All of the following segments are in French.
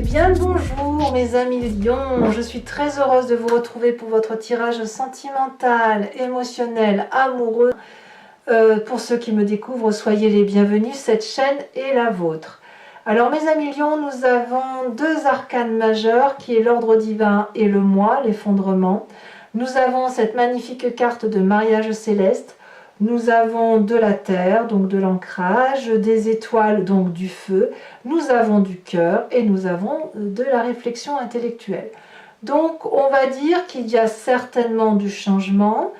bien le bonjour mes amis lions, je suis très heureuse de vous retrouver pour votre tirage sentimental, émotionnel, amoureux. Pour ceux qui me découvrent, soyez les bienvenus, cette chaîne est la vôtre. Alors mes amis lions, nous avons deux arcanes majeurs qui est l'ordre divin et le moi, l'effondrement. Nous avons cette magnifique carte de mariage céleste. Nous avons de la terre, donc de l'ancrage, des étoiles, donc du feu. Nous avons du cœur et nous avons de la réflexion intellectuelle. Donc on va dire qu'il y a certainement du changement,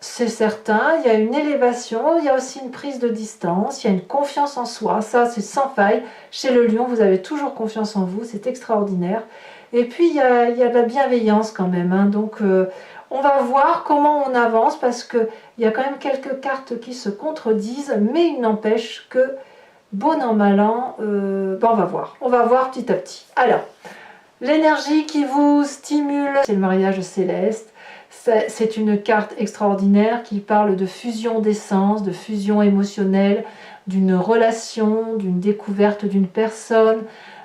c'est certain. Il y a une élévation, il y a aussi une prise de distance, il y a une confiance en soi. Ça c'est sans faille. Chez le lion, vous avez toujours confiance en vous, c'est extraordinaire. Et puis il y a de la bienveillance quand même, hein. Donc on va voir comment on avance parce qu'il y a quand même quelques cartes qui se contredisent, mais il n'empêche que, bon an, mal an, on va voir petit à petit. Alors, l'énergie qui vous stimule, c'est le mariage céleste. C'est une carte extraordinaire qui parle de fusion d'essence, de fusion émotionnelle, d'une relation, d'une découverte d'une personne,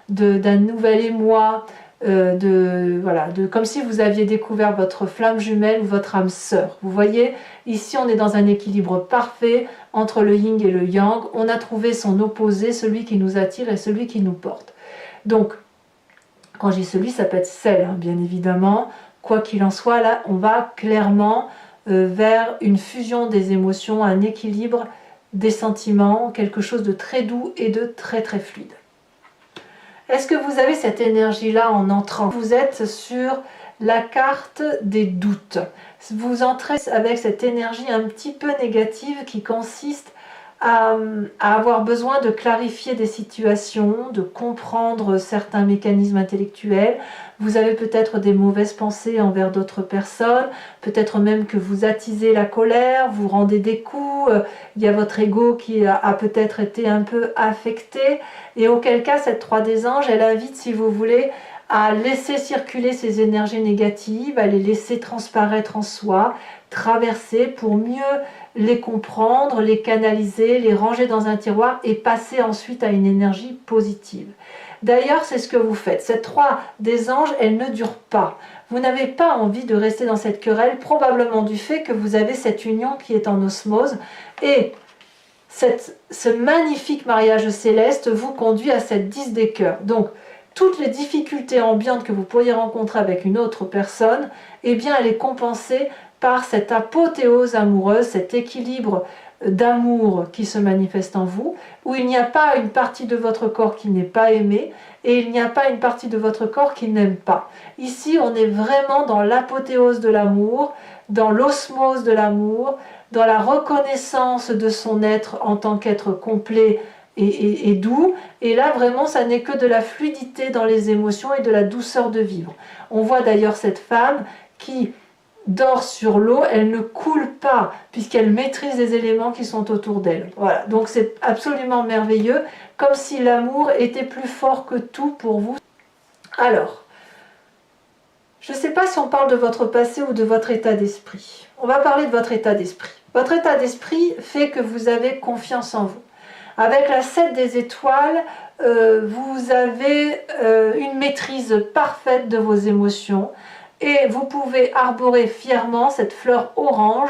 d'un nouvel émoi. Comme si vous aviez découvert votre flamme jumelle ou votre âme sœur. Vous voyez, ici on est dans un équilibre parfait entre le yin et le yang. On a trouvé son opposé, celui qui nous attire et celui qui nous porte. Donc, quand je dis celui, ça peut être celle, hein, bien évidemment. Quoi qu'il en soit, là, on va clairement vers une fusion des émotions, un équilibre des sentiments, quelque chose de très doux et de très très fluide. Est-ce que vous avez cette énergie-là en entrant? Vous êtes sur la carte des doutes. Vous entrez avec cette énergie un petit peu négative qui consiste à avoir besoin de clarifier des situations, de comprendre certains mécanismes intellectuels. Vous avez peut-être des mauvaises pensées envers d'autres personnes, peut-être même que vous attisez la colère, vous rendez des coups, il y a votre ego qui a peut-être été un peu affecté, et auquel cas cette 3 des anges, elle invite, si vous voulez, à laisser circuler ces énergies négatives, à les laisser transparaître en soi, traverser pour mieux les comprendre, les canaliser, les ranger dans un tiroir et passer ensuite à une énergie positive. D'ailleurs, c'est ce que vous faites. Cette 3 des anges, elle ne dure pas. Vous n'avez pas envie de rester dans cette querelle, probablement du fait que vous avez cette union qui est en osmose. Et ce magnifique mariage céleste vous conduit à cette 10 des cœurs. Donc, toutes les difficultés ambiantes que vous pourriez rencontrer avec une autre personne, eh bien, elle est compensée par cette apothéose amoureuse, cet équilibre d'amour qui se manifeste en vous, où il n'y a pas une partie de votre corps qui n'est pas aimée, et il n'y a pas une partie de votre corps qui n'aime pas. Ici, on est vraiment dans l'apothéose de l'amour, dans l'osmose de l'amour, dans la reconnaissance de son être en tant qu'être complet et doux, et là vraiment ça n'est que de la fluidité dans les émotions et de la douceur de vivre. On voit d'ailleurs cette femme qui dort sur l'eau, elle ne coule pas puisqu'elle maîtrise les éléments qui sont autour d'elle. Voilà, donc c'est absolument merveilleux, comme si l'amour était plus fort que tout pour vous. Alors, je ne sais pas si on parle de votre passé ou de votre état d'esprit. On va parler de votre état d'esprit. Votre état d'esprit fait que vous avez confiance en vous. Avec la 7 des étoiles, vous avez une maîtrise parfaite de vos émotions et vous pouvez arborer fièrement cette fleur orange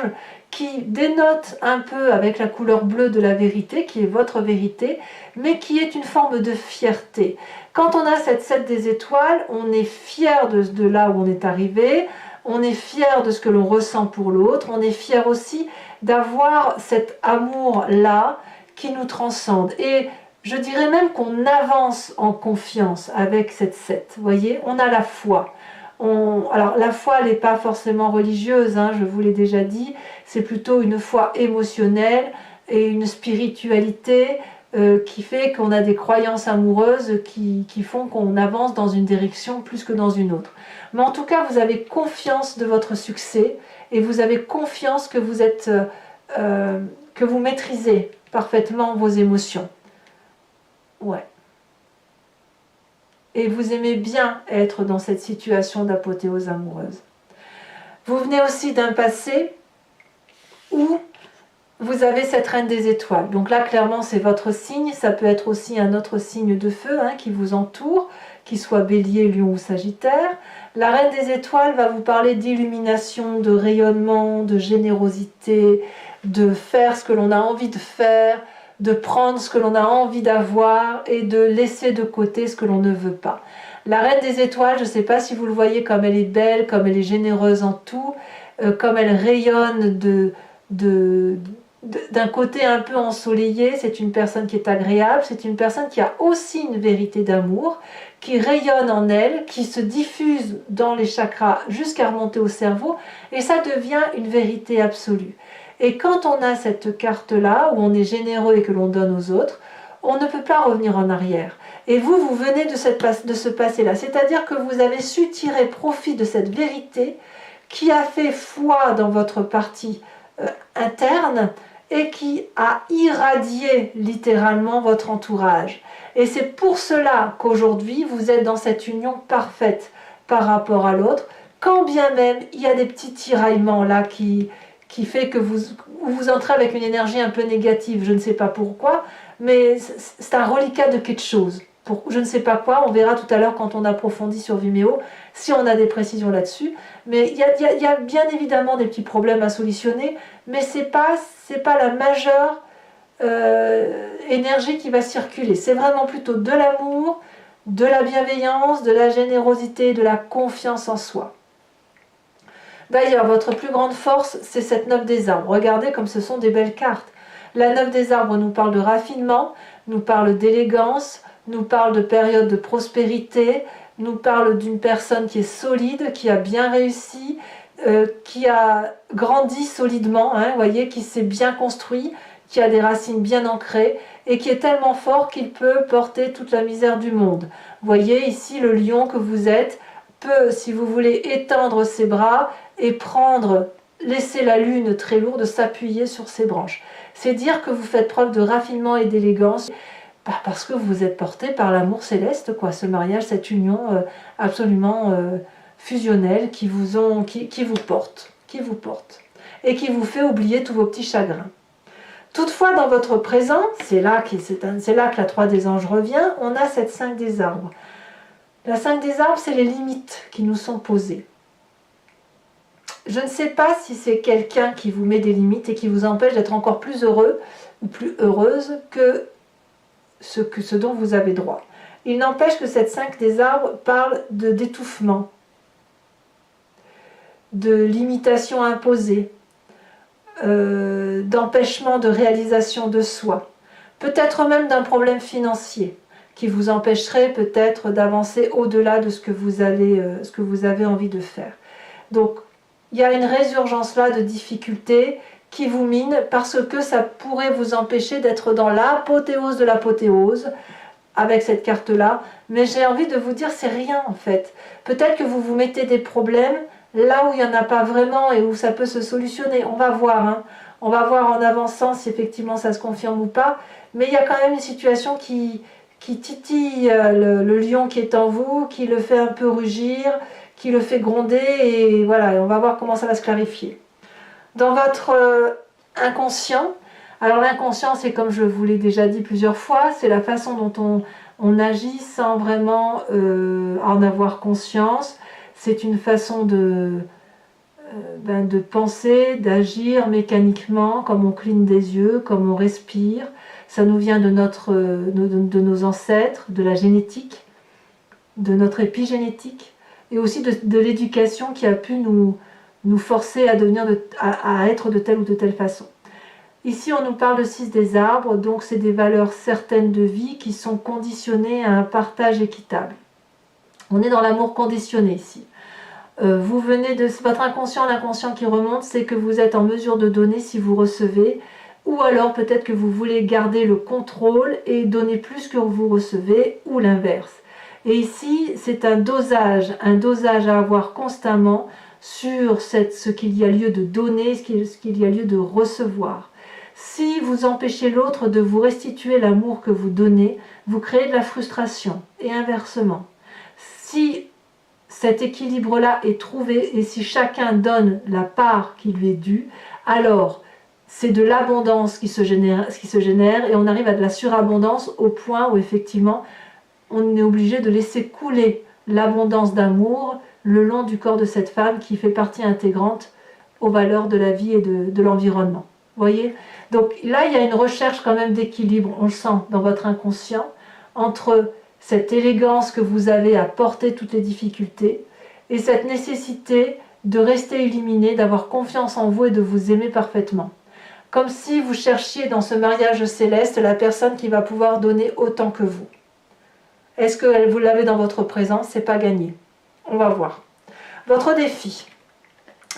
qui dénote un peu avec la couleur bleue de la vérité, qui est votre vérité, mais qui est une forme de fierté. Quand on a cette 7 des étoiles, on est fier de là où on est arrivé, on est fier de ce que l'on ressent pour l'autre, on est fier aussi d'avoir cet amour-là qui nous transcende. Et je dirais même qu'on avance en confiance avec cette 7. Vous voyez, on a la foi. Alors la foi, elle n'est pas forcément religieuse, hein, je vous l'ai déjà dit, c'est plutôt une foi émotionnelle et une spiritualité qui fait qu'on a des croyances amoureuses qui font qu'on avance dans une direction plus que dans une autre. Mais en tout cas, vous avez confiance de votre succès et vous avez confiance que vous êtes, que vous maîtrisez parfaitement vos émotions. Ouais. Et vous aimez bien être dans cette situation d'apothéose amoureuse. Vous venez aussi d'un passé où vous avez cette reine des étoiles. Donc là, clairement, c'est votre signe. Ça peut être aussi un autre signe de feu, hein, qui vous entoure, qu'il soit Bélier, Lion ou Sagittaire. La Reine des Étoiles va vous parler d'illumination, de rayonnement, de générosité, de faire ce que l'on a envie de faire, de prendre ce que l'on a envie d'avoir et de laisser de côté ce que l'on ne veut pas. La Reine des Étoiles, je ne sais pas si vous le voyez, comme elle est belle, comme elle est généreuse en tout, comme elle rayonne d'un côté un peu ensoleillé. C'est une personne qui est agréable, c'est une personne qui a aussi une vérité d'amour, qui rayonne en elle, qui se diffuse dans les chakras jusqu'à remonter au cerveau, et ça devient une vérité absolue. Et quand on a cette carte-là, où on est généreux et que l'on donne aux autres, on ne peut pas revenir en arrière. Et vous, vous venez de ce passé-là, c'est-à-dire que vous avez su tirer profit de cette vérité qui a fait foi dans votre partie interne et qui a irradié littéralement votre entourage. Et c'est pour cela qu'aujourd'hui, vous êtes dans cette union parfaite par rapport à l'autre, quand bien même il y a des petits tiraillements là qui fait que vous entrez avec une énergie un peu négative, je ne sais pas pourquoi, mais c'est un reliquat de quelque chose. Pour je ne sais pas quoi, on verra tout à l'heure quand on approfondit sur Vimeo, si on a des précisions là-dessus. Mais il y a bien évidemment des petits problèmes à solutionner, mais c'est pas la majeure énergie qui va circuler. C'est vraiment plutôt de l'amour, de la bienveillance, de la générosité, de la confiance en soi. D'ailleurs, votre plus grande force, c'est cette 9 des arbres. Regardez comme ce sont des belles cartes. La 9 des arbres nous parle de raffinement, nous parle d'élégance, nous parle de période de prospérité, nous parle d'une personne qui est solide, qui a bien réussi, qui a grandi solidement, hein, voyez, qui s'est bien construit, qui a des racines bien ancrées et qui est tellement fort qu'il peut porter toute la misère du monde. Voyez ici le lion que vous êtes peut, si vous voulez, étendre ses bras et laisser la lune très lourde s'appuyer sur ses branches. C'est dire que vous faites preuve de raffinement et d'élégance parce que vous êtes porté par l'amour céleste, quoi, ce mariage, cette union absolument fusionnelle qui vous porte et qui vous fait oublier tous vos petits chagrins. Toutefois, dans votre présent, c'est là que la 3 des anges revient, on a cette 5 des arbres. La 5 des arbres, c'est les limites qui nous sont posées. Je ne sais pas si c'est quelqu'un qui vous met des limites et qui vous empêche d'être encore plus heureux ou plus heureuse que ce dont vous avez droit. Il n'empêche que cette 5 des arbres parle d'étouffement, de limitation imposée, d'empêchement de réalisation de soi, peut-être même d'un problème financier qui vous empêcherait peut-être d'avancer au-delà de ce que vous avez envie de faire. Donc, il y a une résurgence là de difficultés qui vous mine parce que ça pourrait vous empêcher d'être dans l'apothéose de l'apothéose avec cette carte-là. Mais j'ai envie de vous dire, c'est rien en fait. Peut-être que vous vous mettez des problèmes là où il n'y en a pas vraiment et où ça peut se solutionner. On va voir, hein. On va voir en avançant si effectivement ça se confirme ou pas. Mais il y a quand même une situation qui titille le lion qui est en vous, qui le fait un peu rugir, qui le fait gronder, et voilà, on va voir comment ça va se clarifier. Dans votre inconscient, alors l'inconscient, c'est comme je vous l'ai déjà dit plusieurs fois, c'est la façon dont on agit sans vraiment en avoir conscience. C'est une façon de penser, d'agir mécaniquement, comme on cligne des yeux, comme on respire. Ça nous vient de nos ancêtres, de la génétique, de notre épigénétique, et aussi de l'éducation qui a pu nous forcer à être de telle ou de telle façon. Ici, on nous parle de 6 des arbres, donc c'est des valeurs certaines de vie qui sont conditionnées à un partage équitable. On est dans l'amour conditionné ici. Vous venez de votre inconscient, l'inconscient qui remonte, c'est que vous êtes en mesure de donner si vous recevez, ou alors peut-être que vous voulez garder le contrôle et donner plus que vous recevez, ou l'inverse. Et ici, c'est un dosage à avoir constamment sur ce qu'il y a lieu de donner, ce qu'il y a lieu de recevoir. Si vous empêchez l'autre de vous restituer l'amour que vous donnez, vous créez de la frustration, et inversement. Si cet équilibre-là est trouvé, et si chacun donne la part qui lui est due, alors c'est de l'abondance qui se génère, et on arrive à de la surabondance au point où effectivement on est obligé de laisser couler l'abondance d'amour le long du corps de cette femme qui fait partie intégrante aux valeurs de la vie et de l'environnement. Vous voyez? Donc là, il y a une recherche quand même d'équilibre, on le sent dans votre inconscient, entre cette élégance que vous avez à porter toutes les difficultés et cette nécessité de rester illuminé, d'avoir confiance en vous et de vous aimer parfaitement. Comme si vous cherchiez dans ce mariage céleste la personne qui va pouvoir donner autant que vous. Est-ce que vous l'avez dans votre présence? C'est pas gagné. On va voir. Votre défi,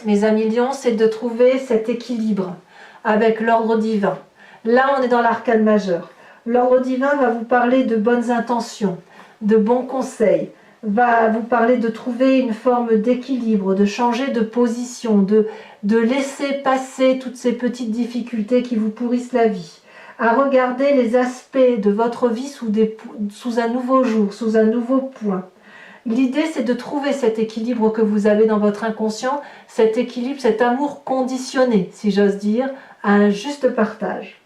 mes amis lions, c'est de trouver cet équilibre avec l'ordre divin. Là, on est dans l'arcane majeur. L'ordre divin va vous parler de bonnes intentions, de bons conseils, va vous parler de trouver une forme d'équilibre, de changer de position, de laisser passer toutes ces petites difficultés qui vous pourrissent la vie, à regarder les aspects de votre vie sous un nouveau jour, sous un nouveau point. L'idée, c'est de trouver cet équilibre que vous avez dans votre inconscient, cet équilibre, cet amour conditionné, si j'ose dire, à un juste partage.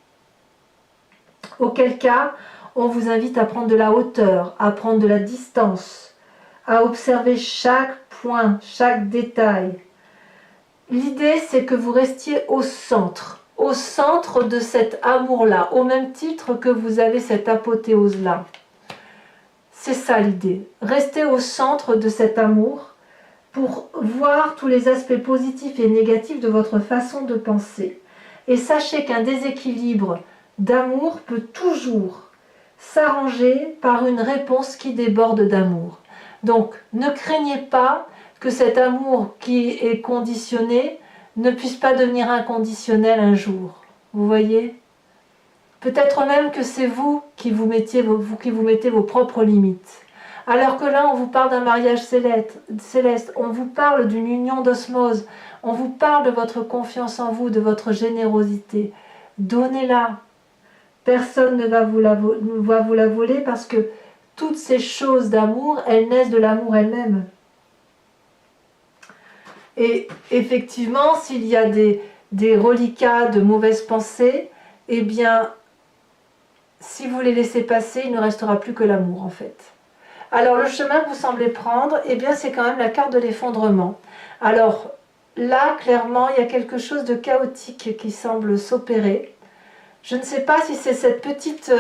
Auquel cas, on vous invite à prendre de la hauteur, à prendre de la distance, à observer chaque point, chaque détail. L'idée, c'est que vous restiez au centre de cet amour-là, au même titre que vous avez cette apothéose-là. C'est ça l'idée, rester au centre de cet amour pour voir tous les aspects positifs et négatifs de votre façon de penser. Et sachez qu'un déséquilibre d'amour peut toujours s'arranger par une réponse qui déborde d'amour. Donc ne craignez pas que cet amour qui est conditionné ne puisse pas devenir inconditionnel un jour. Vous voyez ? Peut-être même que c'est vous qui vous mettez vos propres limites. Alors que là, on vous parle d'un mariage céleste, on vous parle d'une union d'osmose, on vous parle de votre confiance en vous, de votre générosité. Donnez-la. Personne ne va vous la voler parce que toutes ces choses d'amour, elles naissent de l'amour elle-même. Et effectivement, s'il y a des reliquats de mauvaises pensées, eh bien, si vous les laissez passer, il ne restera plus que l'amour en fait. Alors le chemin que vous semblez prendre, eh bien c'est quand même la carte de l'effondrement. Alors là, clairement, il y a quelque chose de chaotique qui semble s'opérer. Je ne sais pas si c'est cette petite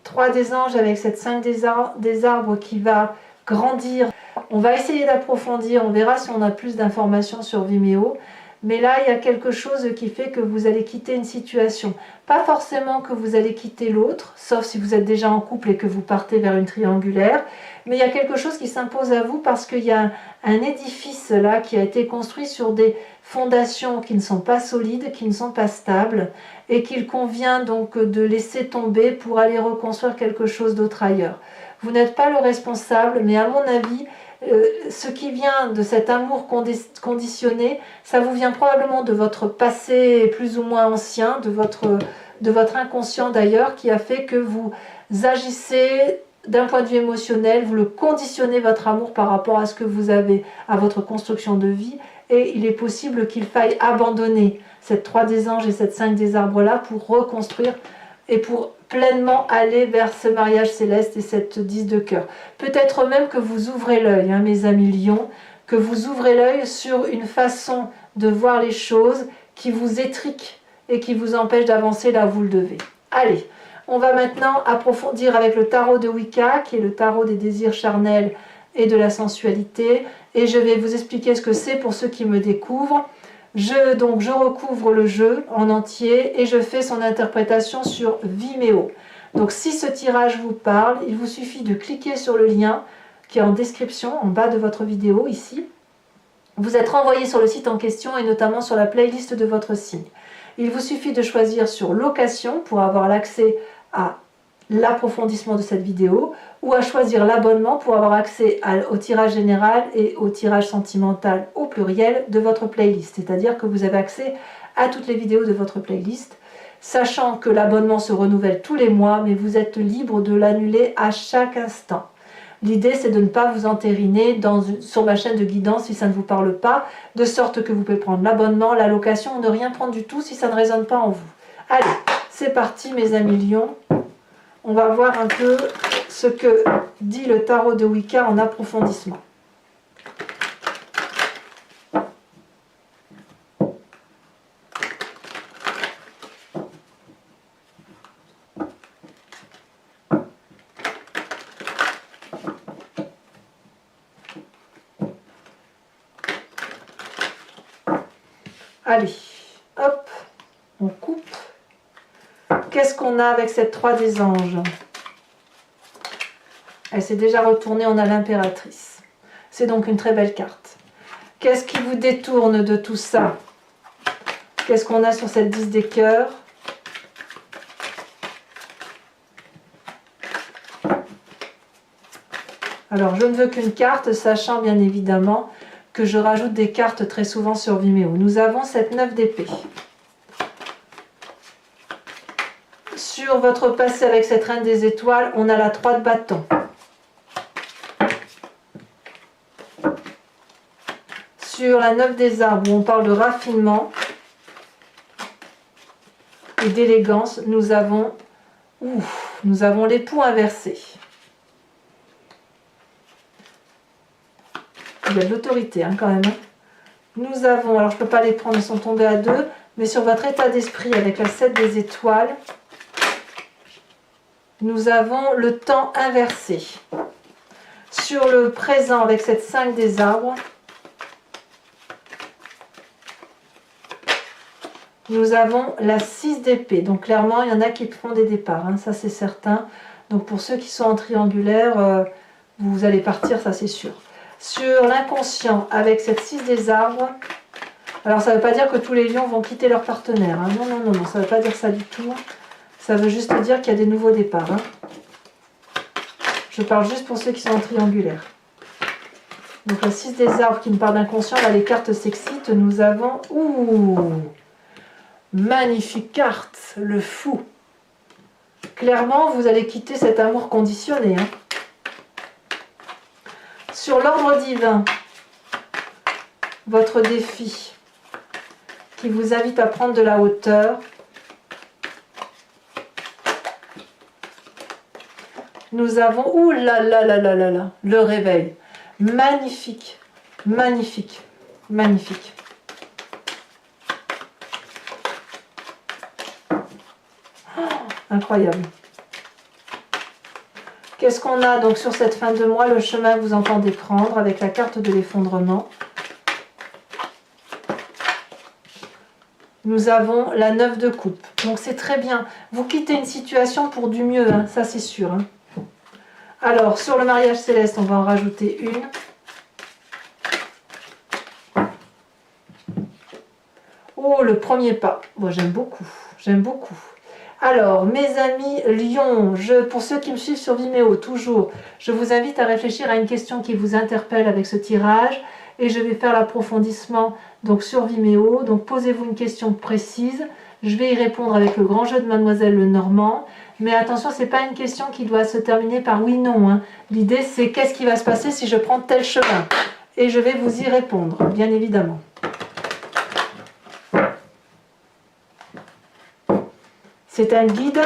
3 des anges avec cette 5 des arbres qui va grandir. On va essayer d'approfondir, on verra si on a plus d'informations sur Vimeo. Mais là, il y a quelque chose qui fait que vous allez quitter une situation. Pas forcément que vous allez quitter l'autre, sauf si vous êtes déjà en couple et que vous partez vers une triangulaire. Mais il y a quelque chose qui s'impose à vous parce qu'il y a un édifice là qui a été construit sur des fondations qui ne sont pas solides, qui ne sont pas stables et qu'il convient donc de laisser tomber pour aller reconstruire quelque chose d'autre ailleurs. Vous n'êtes pas le responsable, mais à mon avis, ce qui vient de cet amour conditionné, ça vous vient probablement de votre passé plus ou moins ancien, de votre inconscient d'ailleurs, qui a fait que vous agissez d'un point de vue émotionnel, vous le conditionnez votre amour par rapport à ce que vous avez, à votre construction de vie, et il est possible qu'il faille abandonner cette 3 des anges et cette 5 des arbres là pour reconstruire et pour pleinement aller vers ce mariage céleste et cette 10 de cœur. Peut-être même que vous ouvrez l'œil, hein, mes amis lions, que vous ouvrez l'œil sur une façon de voir les choses qui vous étrique et qui vous empêche d'avancer là où vous le devez. Allez, on va maintenant approfondir avec le tarot de Wicca, qui est le tarot des désirs charnels et de la sensualité, et je vais vous expliquer ce que c'est pour ceux qui me découvrent. Je recouvre le jeu en entier et je fais son interprétation sur Vimeo. Donc si ce tirage vous parle, il vous suffit de cliquer sur le lien qui est en description, en bas de votre vidéo ici. Vous êtes renvoyé sur le site en question et notamment sur la playlist de votre signe. Il vous suffit de choisir sur location pour avoir l'accès à l'approfondissement de cette vidéo ou à choisir l'abonnement pour avoir accès au tirage général et au tirage sentimental au pluriel de votre playlist. C'est-à-dire que vous avez accès à toutes les vidéos de votre playlist, sachant que l'abonnement se renouvelle tous les mois, mais vous êtes libre de l'annuler à chaque instant. L'idée, c'est de ne pas vous entériner sur ma chaîne de guidance si ça ne vous parle pas, de sorte que vous pouvez prendre l'abonnement, la location ou ne rien prendre du tout si ça ne résonne pas en vous. Allez, c'est parti mes amis lions. On va voir un peu ce que dit le tarot de Wicca en approfondissement. Allez, hop, on coupe. Qu'est-ce qu'on a avec cette 3 des anges? Elle s'est déjà retournée, on a l'impératrice. C'est donc une très belle carte. Qu'est-ce qui vous détourne de tout ça? Qu'est-ce qu'on a sur cette 10 des cœurs? Alors, je ne veux qu'une carte, sachant bien évidemment que je rajoute des cartes très souvent sur Vimeo. Nous avons cette 9 d'épée. Sur votre passé avec cette reine des étoiles, on a la 3 de bâton. Sur la 9 des arbres, où on parle de raffinement et d'élégance, nous avons l'époux inversé. Il y a de l'autorité quand même. Nous avons, alors je ne peux pas les prendre, ils sont tombés à 2, mais sur votre état d'esprit avec la 7 des étoiles, nous avons le temps inversé. Sur le présent avec cette 5 des arbres, nous avons la 6 d'épée. Donc clairement, il y en a qui font des départs, ça c'est certain. Donc pour ceux qui sont en triangulaire, vous allez partir, ça c'est sûr. Sur l'inconscient, avec cette 6 des arbres, alors ça ne veut pas dire que tous les lions vont quitter leur partenaire. Non, non, non, non, ça ne veut pas dire ça du tout. Ça veut juste dire qu'il y a des nouveaux départs. Je parle juste pour ceux qui sont en triangulaire. Donc la 6 des arbres qui me parle d'inconscient, là les cartes s'excitent. Nous avons... Magnifique carte, le fou. Clairement, vous allez quitter cet amour conditionné. Sur l'ordre divin, votre défi qui vous invite à prendre de la hauteur. Nous avons, ouh là là là là là là, le réveil. Magnifique, magnifique, magnifique. Oh, incroyable. Qu'est-ce qu'on a donc sur cette fin de mois? Le chemin que vous entendez prendre avec la carte de l'effondrement. Nous avons la 9 de coupe. Donc c'est très bien. Vous quittez une situation pour du mieux, ça c'est sûr. Alors, sur le mariage céleste, on va en rajouter une. Oh, le premier pas. Moi, j'aime beaucoup. J'aime beaucoup. Alors, mes amis Lion, pour ceux qui me suivent sur Vimeo, toujours, je vous invite à réfléchir à une question qui vous interpelle avec ce tirage. Et je vais faire l'approfondissement donc sur Vimeo. Donc, posez-vous une question précise. Je vais y répondre avec le grand jeu de Mademoiselle Lenormand. Mais attention, ce n'est pas une question qui doit se terminer par oui-non. L'idée, c'est qu'est-ce qui va se passer si je prends tel chemin? Et je vais vous y répondre, bien évidemment. C'est un guide.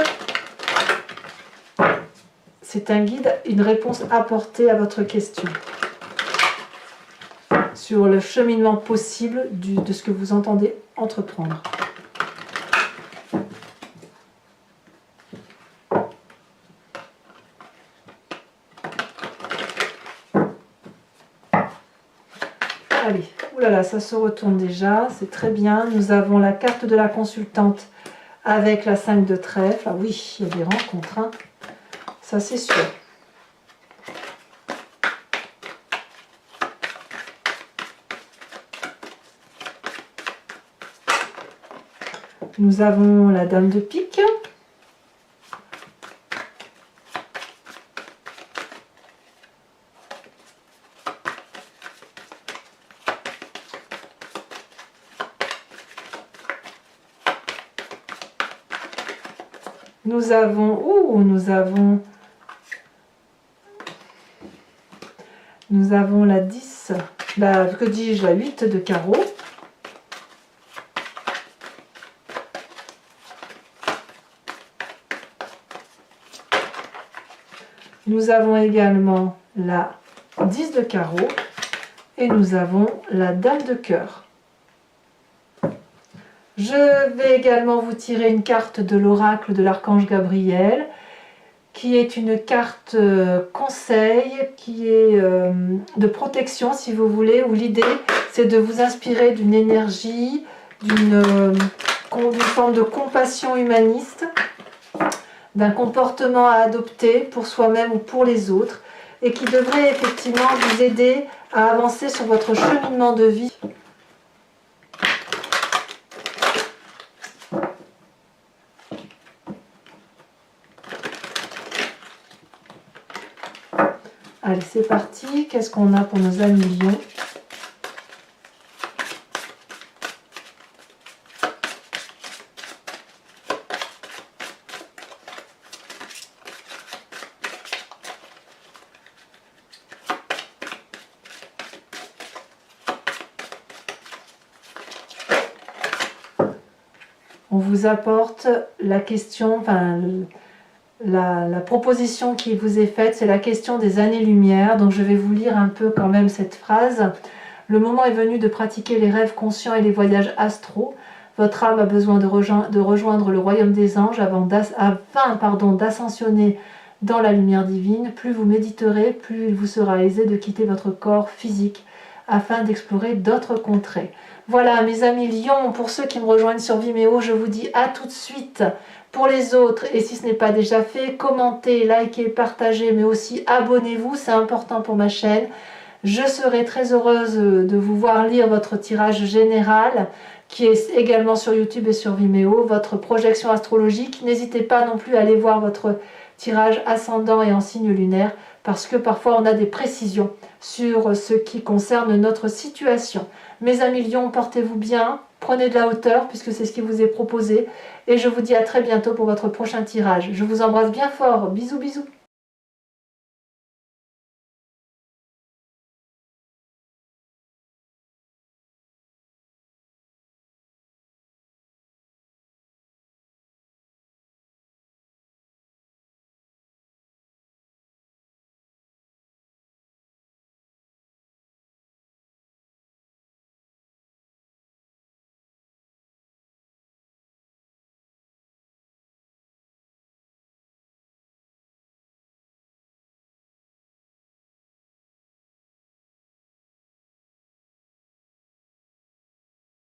C'est un guide, une réponse apportée à votre question. Sur le cheminement possible de ce que vous entendez entreprendre. Allez, oulala, ça se retourne déjà, c'est très bien. Nous avons la carte de la consultante avec la 5 de trèfle. Ah oui, il y a des rencontres, ça c'est sûr. Nous avons la dame de pique. Nous avons la 10, que dis-je, la 8 de carreau. Nous avons également la 10 de carreau et nous avons la dame de cœur. Je vais également vous tirer une carte de l'oracle de l'archange Gabriel, qui est une carte conseil, qui est de protection si vous voulez, où l'idée c'est de vous inspirer d'une énergie, d'une forme de compassion humaniste, d'un comportement à adopter pour soi-même ou pour les autres, et qui devrait effectivement vous aider à avancer sur votre cheminement de vie. Allez, c'est parti. Qu'est-ce qu'on a pour nos amis lions? On vous apporte la question, enfin la proposition qui vous est faite, c'est la question des années-lumière. Donc je vais vous lire un peu quand même cette phrase. Le moment est venu de pratiquer les rêves conscients et les voyages astraux. Votre âme a besoin de rejoindre le royaume des anges afin d'ascensionner dans la lumière divine. Plus vous méditerez, plus il vous sera aisé de quitter votre corps physique afin d'explorer d'autres contrées. Voilà mes amis lions, pour ceux qui me rejoignent sur Vimeo, je vous dis à tout de suite. Pour les autres, et si ce n'est pas déjà fait, commentez, likez, partagez, mais aussi abonnez-vous, c'est important pour ma chaîne. Je serai très heureuse de vous voir lire votre tirage général, qui est également sur YouTube et sur Vimeo, votre projection astrologique. N'hésitez pas non plus à aller voir votre tirage ascendant et en signe lunaire, parce que parfois on a des précisions sur ce qui concerne notre situation. Mes amis lions, portez-vous bien, prenez de la hauteur puisque c'est ce qui vous est proposé et je vous dis à très bientôt pour votre prochain tirage. Je vous embrasse bien fort, bisous bisous.